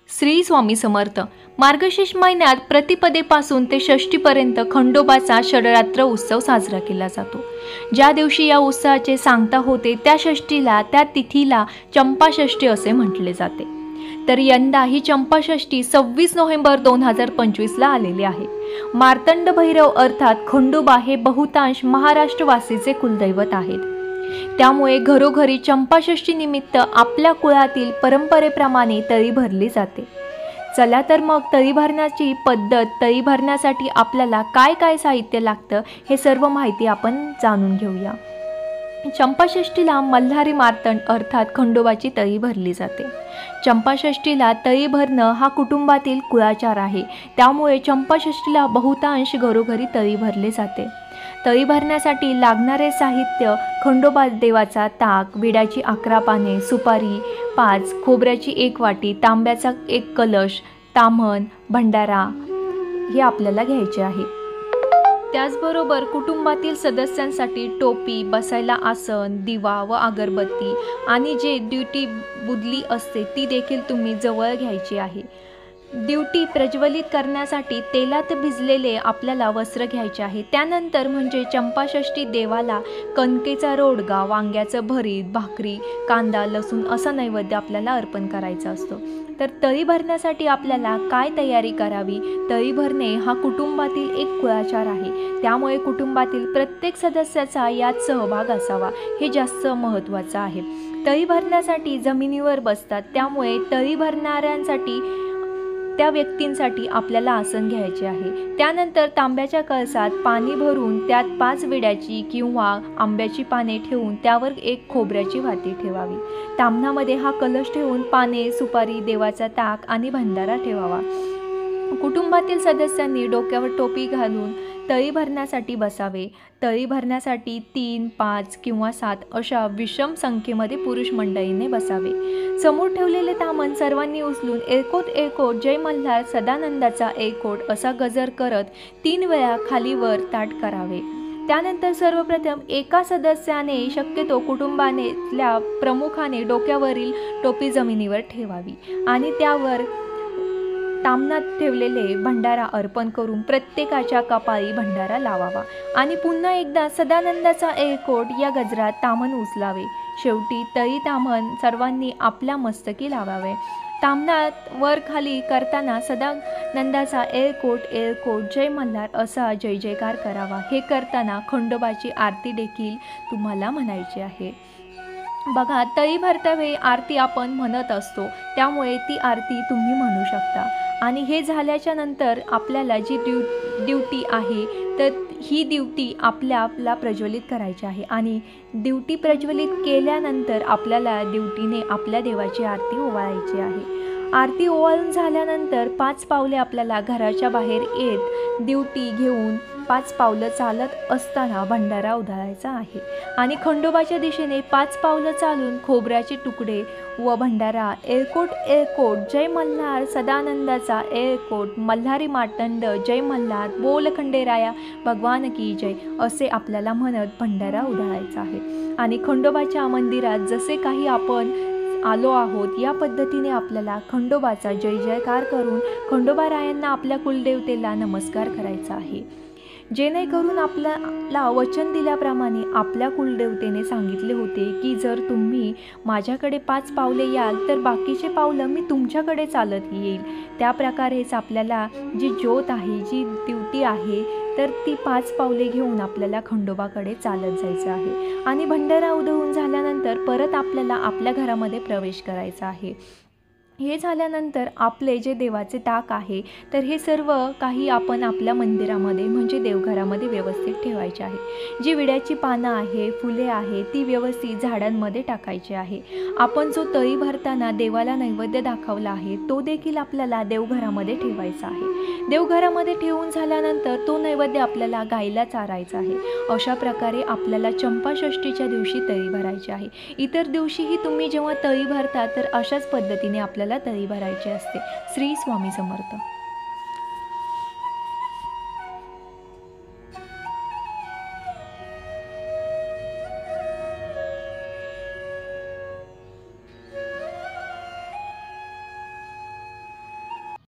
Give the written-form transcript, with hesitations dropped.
श्री स्वामी समर्थ। मार्गशीर्ष महिन्यात प्रतिपदेपासून ते षष्टीपर्यंत खंडोबाचा षडरात्र उत्सव साजरा केला जातो। ज्या दिवशी या उत्सवाचे सांगता होते त्या षष्टीला, त्या तिथीला चंपाषष्ठी असे म्हटले जाते। तर यंदा ही चंपाषष्ठी 26 नोव्हेंबर 2025 ला आलेली आहे। मार्तंड भैरव अर्थात खंडोबा हे बहुतांश महाराष्ट्रवासीचे कुलदैवत आहेत। त्यामुळे घरोघरी चंपाषष्ठी निमित्त आपल्या कुळातील परंपरेप्रमाणे तळी भरली जाते। चला तर मग तळी भरण्याची पद्धत, तळी भरण्यासाठी आपल्याला काय काय साहित्य लागतं हे सर्व माहिती आपण जाणून घेऊया। चंपाषष्ठीला मल्हारी मार्तंड अर्थात खंडोबाची तळी भरली जाते। चंपाषष्ठीला तळी भरणं हा कुटुंबातील कुळाचार आहे। त्यामुळे चंपाषष्ठीला बहुतांश घरोघरी तळी भरले जाते। तळी भरण्यासाठी लागणारे साहित्य: खंडोबा देवाचा ताक, विड्याची 11 पाने, सुपारी 5, खोबऱ्याची 1 वाटी, तांब्याचा 1 कलश, ताम्हण, भंडारा हे आपल्याला घ्यायचे आहे। त्याचबरोबर कुटुंबातील सदस्यांसाठी टोपी, बसायला आसन, दिवा व अगरबत्ती आणि जे ड्युटी बुदली असते ती देखील तुम्ही जवळ घ्यायची आहे। ड्युटी प्रज्वलित करण्यासाठी तेलात भिजलेले आपल्याला वस्त्र घ्यायचे आहे। त्यानंतर म्हणजे चंपाषष्ठी देवाला कणकेचा रोडगा, वांग्याचं भरीत, भाकरी, कांदा, लसूण असा नैवेद्य आपल्याला अर्पण करायचा असतो। तर तळी भरण्यासाठी आपल्याला काय तयारी करावी? तळी भरणे हा कुटुंबातील एक कुळाचार आहे। त्यामुळे कुटुंबातील प्रत्येक सदस्याचा यात सहभाग असावा हे जास्त महत्त्वाचं आहे। तळी भरण्यासाठी जमिनीवर बसतात, त्यामुळे तळी भरणाऱ्यांसाठी त्या व्यक्तींसाठी आपल्याला आसन घ्यायचे आहे। त्यानंतर तांब्याच्या कळसात पाणी भरून त्यात 5 विड्याची किंवा आंब्याची पाने ठेवून त्यावर 1 खोबऱ्याची वाटी ठेवावी। ताम्हणामध्ये हा कलश ठेवून पाने, सुपारी, देवाचा ताक आणि भंडारा ठेवावा। कुटुंबातील सदस्यांनी डोक्यावर टोपी घालून तळी भरण्यासाठी बसावे। तळी भरण्यासाठी 3, 5 किंवा 7 अशा विषम संख्येमध्ये पुरुष मंडळीने बसावे। समोर ठेवलेले ताम्हण सर्वांनी उचलून एकोट एकोट जय मल्हार सदानंदाचा एकोट असा गजर करत 3 वेळा खालीवर ताठ करावे। त्यानंतर सर्वप्रथम एका सदस्याने, शक्यतो कुटुंबातल्या प्रमुखाने डोक्यावरील टोपी जमिनीवर ठेवावी आणि त्यावर ताम्हणात ठेवलेले भंडारा अर्पण करून प्रत्येकाच्या कपाळी भंडारा लावावा आणि पुन्हा एकदा सदानंदाचा एकोट या गजरात ताम्हण उचलावे। शेवटी तळी ताम्हण सर्वांनी आपल्या मस्तकी लावावे। ताम्हणात वर खाली करताना सदानंदाचा एकोट एकोट जय मल्हार असा जय जयकार करावा। हे करताना खंडोबाची आरती देखील तुम्हाला म्हणायची आहे। बघा, तळी भरतावेळी आरती आपण म्हणत असतो, त्यामुळे ती आरती तुम्ही म्हणू शकता। आणि हे झाल्याच्या नंतर आपल्याला जी ड्युटी आहे तर ही ड्युटी आपल्याला प्रज्वलित करायची आहे आणि ड्युटी प्रज्वलित केल्यानंतर आपल्याला ड्युटीने आपल्या देवाची आरती ओवाळायची आहे। आरती ओवाळून झाल्यानंतर 5 पावले आपल्याला घराच्या बाहेर येत ड्युटी घेऊन 5 पावलं चालत असताना भंडारा उधळायचा आहे आणि खंडोबाच्या दिशेने 5 पावलं चालून खोबऱ्याचे तुकडे व भंडारा एकोट एकोट जय मल्हार सदानंदाचा एकोट मल्हारी मार्तंड जय मल्हार बोल खंडेराया भगवान की जय असे आपल्याला म्हणत भंडारा उधळायचा आहे। आणि खंडोबाच्या मंदिरात जसे काही आपण आलो आहोत या पद्धतीने आपल्याला खंडोबाचा जय जयकार करून खंडोबारायांना, आपल्या कुलदेवतेला नमस्कार करायचा आहे। जेणेकरून आपल्याला वचन दिल्याप्रमाणे आपल्या कुलदेवतेने सांगितले होते की जर तुम्ही माझ्याकडे 5 पावले याल तर बाकीचे पावलं मी तुमच्याकडे चालत येईल। त्या प्रकारेच आपल्याला जी ज्योत आहे, जी ड्युटी आहे तर ती 5 पावले घेऊन आपल्याला खंडोबाकडे चालत जायचं आहे आणि भंडारा उधळून झाल्यानंतर परत आपल्याला आपल्या घरामध्ये प्रवेश करायचा आहे। हे झाल्यानंतर आपले जे देवाचे ताक आहे तर हे सर्व काही आपण आपल्या मंदिरामध्ये म्हणजे देवघरामध्ये व्यवस्थित ठेवायचे आहे। जी विड्याची पानं आहे, फुले आहे ती व्यवस्थित झाडांमध्ये टाकायची आहे। आपण जो तळी भरताना देवाला नैवेद्य दाखवला आहे तो देखील आपल्याला देवघरामध्ये ठेवायचा आहे। देवघरामध्ये ठेवून झाल्यानंतर तो नैवेद्य आपल्याला गाईला चारायचा आहे। अशा प्रकारे आपल्याला चंपाषष्ठीच्या दिवशी तळी भरायची आहे। इतर दिवशीही तुम्ही जेव्हा तळी भरता तर अशाच पद्धतीने आपल्याला तळी भरायची असते। श्री स्वामी समर्थ।